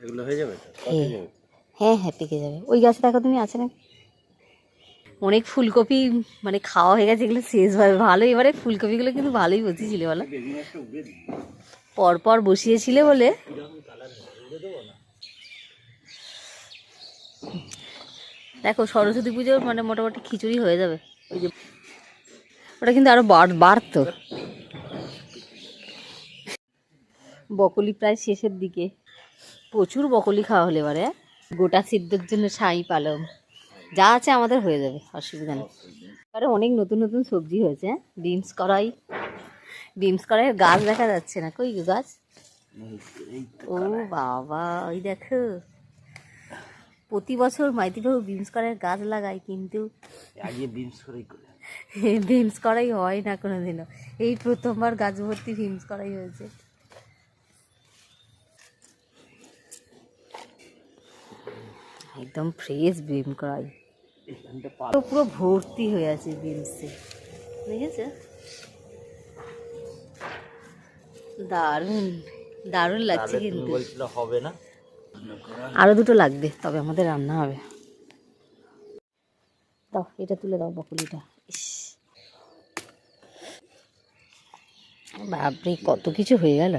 এগুলো হয়ে যাবে? হ্যাঁ হ্যাঁ পেকে যাবে। ওই গাছে দেখো তুমি আছে না, অনেক ফুলকপি মানে খাওয়া হয়ে গেছে, এগুলো শেষ হবে ভালো। এবারে ফুলকপিগুলো কিন্তু ভালোই বসেছিল বলো, পরপর বসিয়েছিলে বলে। দেখো সরস্বতী পুজোর মানে মোটামুটি খিচুড়ি হয়ে যাবে। ওই যে ওটা কিন্তু আরো বাড়তো। বকলি প্রায় শেষের দিকে, প্রচুর বকলি খাওয়া হলে এবারে। গোটা সিদ্ধর জন্য ছাই পালং যা আছে আমাদের হয়ে যাবে, অসুবিধা নেই। এবারে অনেক নতুন নতুন সবজি হয়েছে। বিনস কড়াই, বিনস কড়াইয়ের গাছ দেখা যাচ্ছে না, কই গাছ? ও বাবা, ওই দেখো প্রতি বছর মাইতিবাবু বিনস কড়াইয়ের গাছ লাগায়, কিন্তু বিনস কড়াই হয় না কোনোদিনও। এই প্রথমবার গাছ ভর্তি বিনস কড়াই হয়েছে। একদম ফ্রেশ বিন কড়াই, পুরো ভর্তি হয়ে আছে বিনসে, দেখেছো? দারুণ দারুণ লাগছে কিন্তু। হবে না, আরো দুটো লাগবে তবে আমাদের রান্না হবে। দাও এটা তুলে দাও বকুলিটা। ইস বাপরে কত কিছু হয়ে গেল।